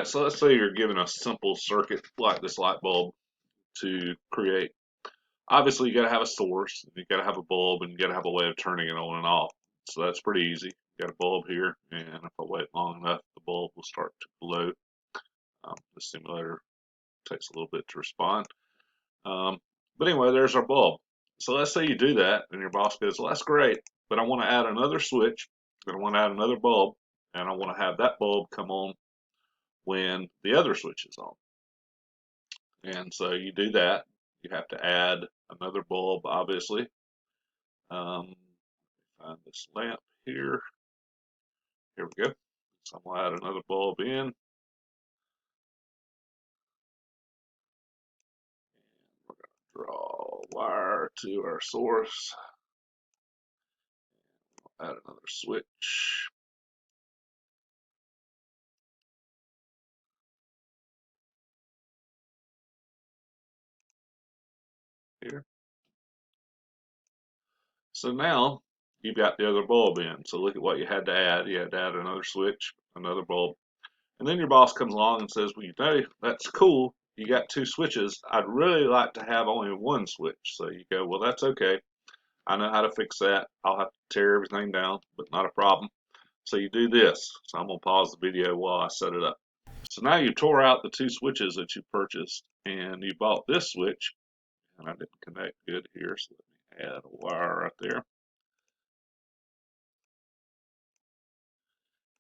Alright, so let's say you're given a simple circuit like this light bulb to create. Obviously, you got to have a source, you got to have a bulb, and you got to have a way of turning it on and off. So that's pretty easy. You got a bulb here, and if I wait long enough, the bulb will start to glow. The simulator takes a little bit to respond. But anyway, there's our bulb. So let's say you do that, and your boss goes, well, that's great, but I want to add another switch, and I want to add another bulb, and I want to have that bulb come on when the other switch is on. And so you do that. You have to add another bulb, obviously. Find this lamp here. Here we go. So I'm going to add another bulb in. We're going to draw a wire to our source. Add another switch. Here. So now you've got the other bulb in. So look at what you had to add. You had to add another switch, another bulb. And then your boss comes along and says, well, you know, that's cool. You got two switches. I'd really like to have only one switch. So you go, well, that's okay. I know how to fix that. I'll have to tear everything down, but not a problem. So you do this. So I'm going to pause the video while I set it up. So now you tore out the two switches that you purchased, and you bought this switch, and I didn't connect good here, so let me add a wire right there.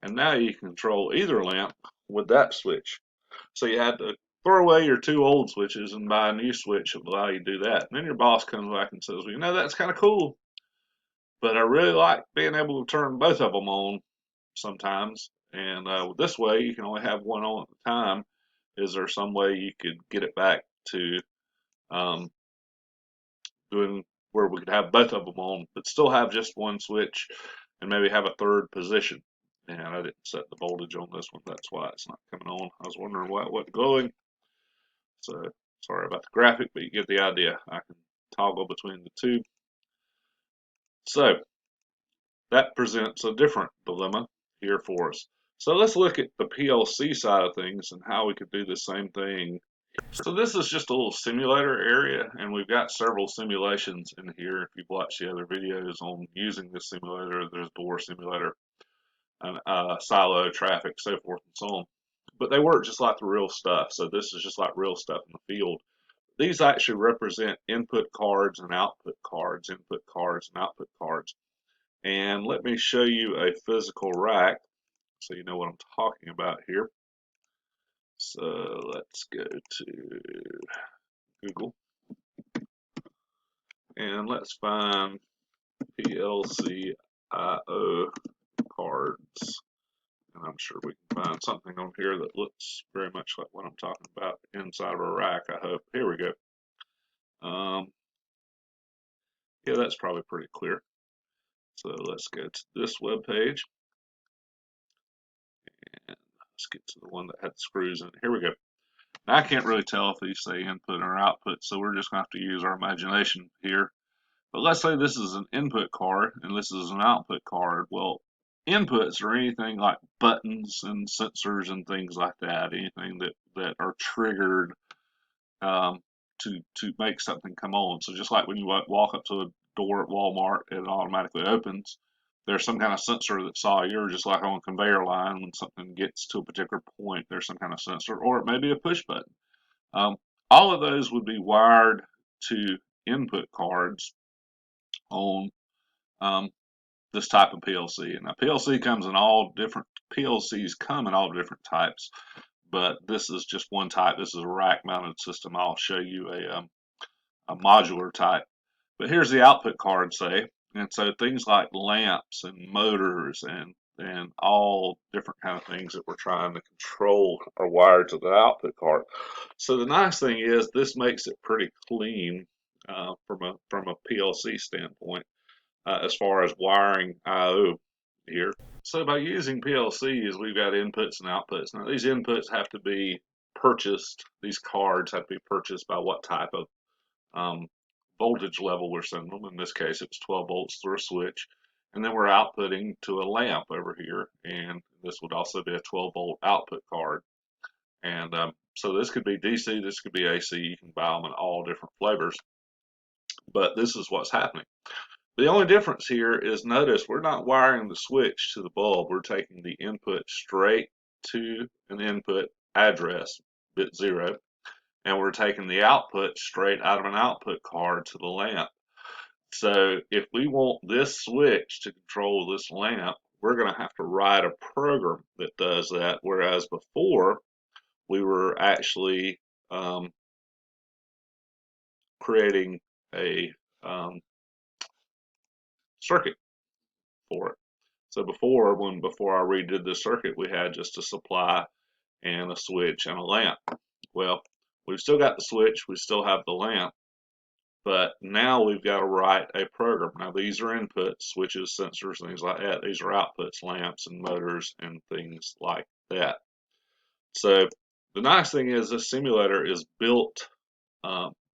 And now you control either lamp with that switch. So you had to throw away your two old switches and buy a new switch that will allow you to do that. And then your boss comes back and says, well, you know, that's kind of cool, but I really like being able to turn both of them on sometimes. And this way, you can only have one on at a time. Is there some way you could get it back to um, doing where we could have both of them on, but still have just one switch and maybe have a third position? And I didn't set the voltage on this one. That's why it's not coming on. I was wondering why it wasn't glowing. So sorry about the graphic, but you get the idea. I can toggle between the two. So that presents a different dilemma here for us. So let's look at the PLC side of things and how we could do the same thing. So this is just a little simulator area, and we've got several simulations in here. If you've watched the other videos on using this simulator, there's door simulator, and silo, traffic, so forth and so on. But they work just like the real stuff. So this is just like real stuff in the field. These actually represent input cards and output cards, input cards and output cards. And let me show you a physical rack so you know what I'm talking about here. So let's go to Google and let's find PLC IO cards. And I'm sure we can find something on here that looks very much like what I'm talking about inside of a rack, I hope. Here we go. Yeah, that's probably pretty clear. So let's go to this web page. And let's get to the one that had screws in it. Here we go. Now, I can't really tell if these say input or output, so we're just going to have to use our imagination here. But let's say this is an input card and this is an output card. Well, inputs are anything like buttons and sensors and things like that, anything that are triggered to make something come on. So just like when you walk up to a door at Walmart, it automatically opens. There's some kind of sensor that saw you, just like on a conveyor line. When something gets to a particular point, there's some kind of sensor, or it may be a push button. All of those would be wired to input cards on this type of PLC. And now PLCs come in all different types, but this is just one type. This is a rack mounted system. I'll show you a modular type. But here's the output card, say. And so things like lamps and motors and all different kind of things that we're trying to control are wired to the output card. So the nice thing is this makes it pretty clean from a PLC standpoint as far as wiring I/O here. So by using PLCs, we've got inputs and outputs. Now these inputs have to be purchased. These cards have to be purchased by what type of voltage level we're sending them. In this case, it's 12 volts through a switch. And then we're outputting to a lamp over here. And this would also be a 12 volt output card. And so this could be DC, this could be AC. You can buy them in all different flavors. But this is what's happening. The only difference here is, notice we're not wiring the switch to the bulb. We're taking the input straight to an input address, bit 0, and we're taking the output straight out of an output card to the lamp. So if we want this switch to control this lamp, we're going to have to write a program that does that, whereas before we were actually creating a circuit for it. So before I redid the circuit, we had just a supply and a switch and a lamp. Well, we've still got the switch, we still have the lamp, but now we've got to write a program. Now these are inputs, switches, sensors, things like that. These are outputs, lamps and motors and things like that. So the nice thing is this simulator is built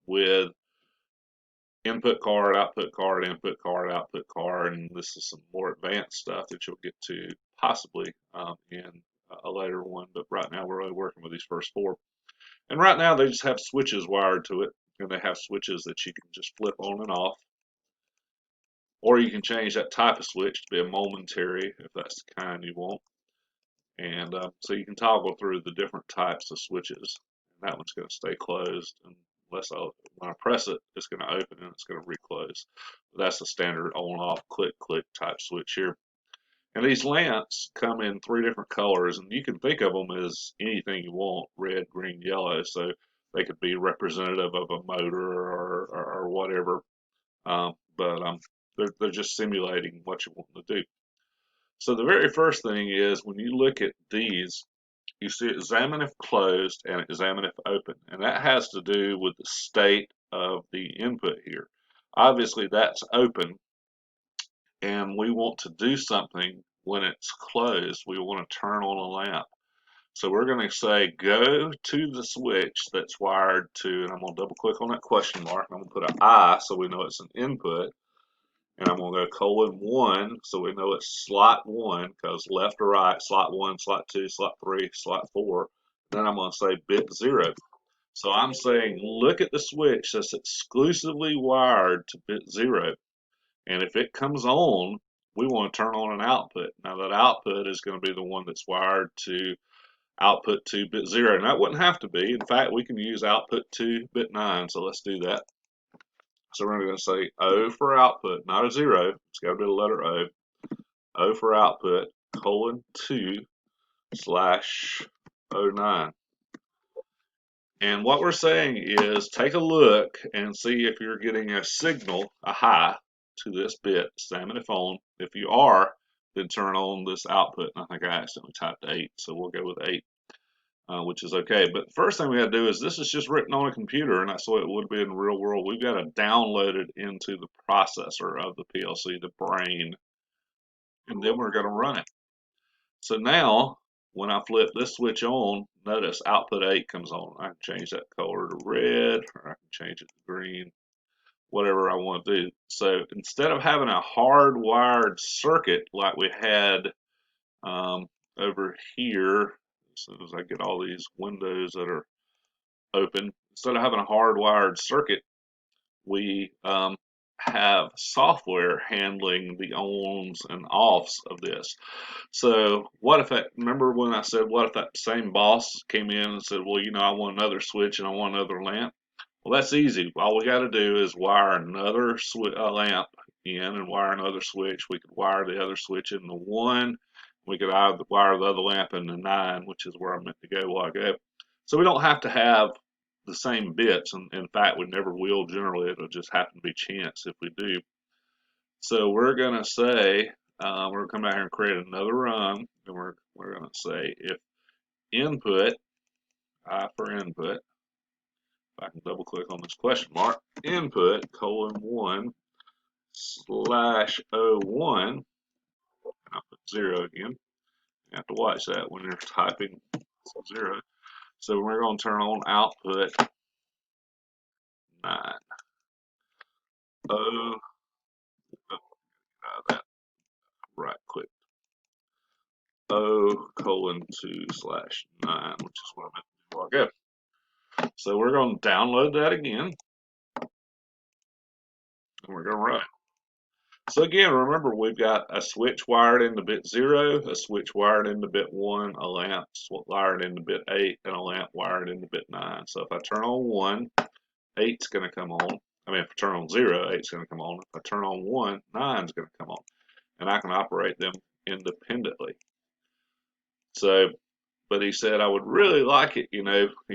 with input card, output card, input card, output card, and this is some more advanced stuff that you'll get to possibly in a later one, but right now we're really working with these first 4. And right now they just have switches wired to it, and they have switches that you can just flip on and off, or you can change that type of switch to be a momentary if that's the kind you want. And so you can toggle through the different types of switches. And that one's going to stay closed unless when I press it, it's going to open and it's going to reclose. But that's the standard on-off, click type switch here. And these lamps come in 3 different colors, and you can think of them as anything you want: red, green, yellow. So they could be representative of a motor or whatever. But they're just simulating what you want to do. So the very first thing is, when you look at these, you see examine if closed and examine if open. And that has to do with the state of the input here. Obviously that's open, and we want to do something when it's closed. We want to turn on a lamp. So we're going to say go to the switch that's wired to, and I'm going to double click on that question mark. I'm going to put an I so we know it's an input. And I'm going to go :1 so we know it's slot 1, because left to right, slot 1, slot 2, slot 3, slot 4. Then I'm going to say bit 0. So I'm saying look at the switch that's exclusively wired to bit 0. And if it comes on, we want to turn on an output. Now that output is going to be the one that's wired to output 2 bit 0. And that wouldn't have to be. In fact, we can use output 2 bit 9. So let's do that. So we're going to say O for output, not a 0. It's got to be the letter O. O for output, :2/09. And what we're saying is take a look and see if you're getting a signal, a high, to this bit. Examine if on. If you are, then turn on this output. And I think I accidentally typed 8, so we'll go with 8. Which is okay. But the first thing we got to do is, this is just written on a computer, and that's the way it would be in the real world. We've got to download it into the processor of the PLC, the brain, and then we're going to run it. So now, when I flip this switch on, notice output 8 comes on. I can change that color to red, or I can change it to green, whatever I want to do. So instead of having a hardwired circuit like we had over here, as soon as I get all these windows that are open, instead of having a hardwired circuit, we have software handling the ons and offs of this. So what if that, remember when I said, what if that same boss came in and said, well, I want another switch and I want another lamp? Well, that's easy. All we got to do is wire another lamp in and wire another switch. We could wire the other switch in the 1. We could wire the other lamp in the 9, which is where I meant to go while ago. So we don't have to have the same bits, and in fact we never will generally. It'll just happen to be chance if we do. So we're going to say, we're going to come out here and create another run, and we're going to say if input, I for input, if I can double click on this question mark, input :1/01, and I'll put 0 again. You have to watch that when you're typing 0. So we're going to turn on output 9. O, that right click, O:2/9, which is what I meant Well, good. So we're going to download that again, and we're going to run it. So again, remember we've got a switch wired into bit 0, a switch wired into bit 1, a lamp wired into bit 8, and a lamp wired into bit 9. So if I turn on 1, 8's going to come on. I mean, if I turn on 0, 8's going to come on. If I turn on 1, 9's going to come on. And I can operate them independently. So, but he said, I would really like it, he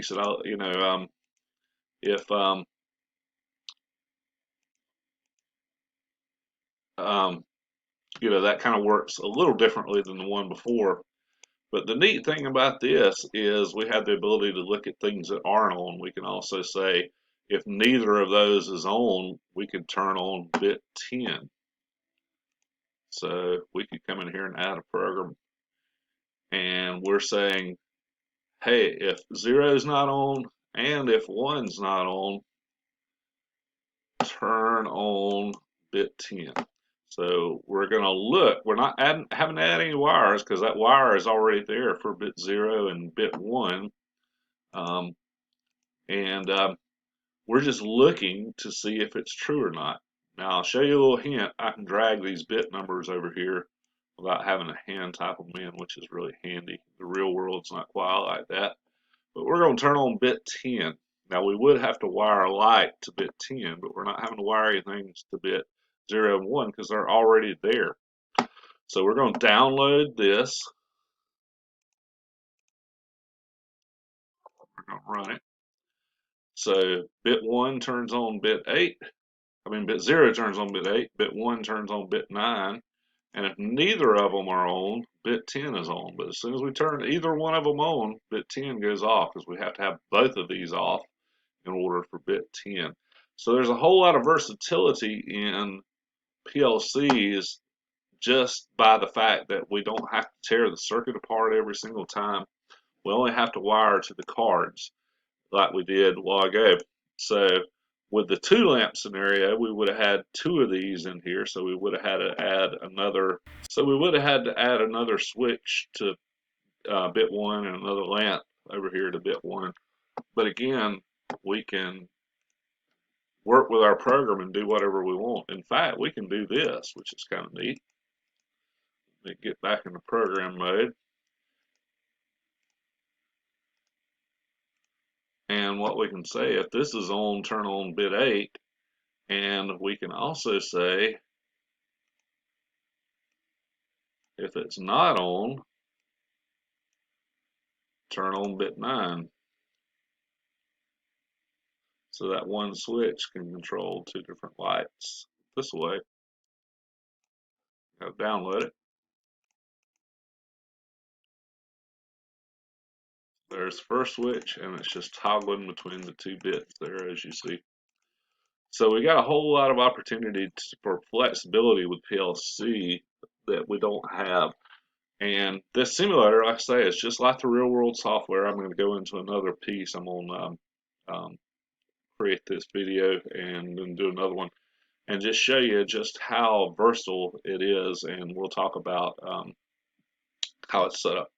said, if, that kind of works a little differently than the one before. But the neat thing about this is we have the ability to look at things that aren't on. We can also say, if neither of those is on, we can turn on bit 10. So we could come in here and add a program, and we're saying, hey, if 0 is not on and if 1's not on, turn on bit 10. So we're going to look, we're not having to add any wires because that wire is already there for bit 0 and bit 1. We're just looking to see if it's true or not. Now I'll show you a little hint. I can drag these bit numbers over here without having a hand type them in, which is really handy. The real world's not quite like that. But we're going to turn on bit 10. Now we would have to wire a light to bit 10, but we're not having to wire anything to bit 0 and 1 because they're already there. So we're going to download this. We're going to run it. So bit 1 turns on bit 8. Bit 0 turns on bit 8, bit 1 turns on bit 9, and if neither of them are on, bit 10 is on. But as soon as we turn either one of them on, bit 10 goes off because we have to have both of these off in order for bit 10. So there's a whole lot of versatility in PLCs just by the fact that we don't have to tear the circuit apart every single time. We only have to wire to the cards like we did a while ago. So with the 2 lamp scenario, we would have had 2 of these in here, so we would have had to add another. So we would have had to add another switch to bit 1 and another lamp over here to bit 1. But again, we can work with our program and do whatever we want. In fact, we can do this, which is kind of neat. Let me get back into program mode. And what we can say, if this is on, turn on bit 8. And we can also say, if it's not on, turn on bit 9. So that one switch can control 2 different lights this way. I'll download it. There's the first switch, and it's just toggling between the 2 bits there, as you see. So we got a whole lot of opportunity for flexibility with PLC that we don't have. And this simulator, like I say, is just like the real world software. I'm going to go into another piece. I'm going to create this video and then do another one and just show you just how versatile it is. And we'll talk about how it's set up.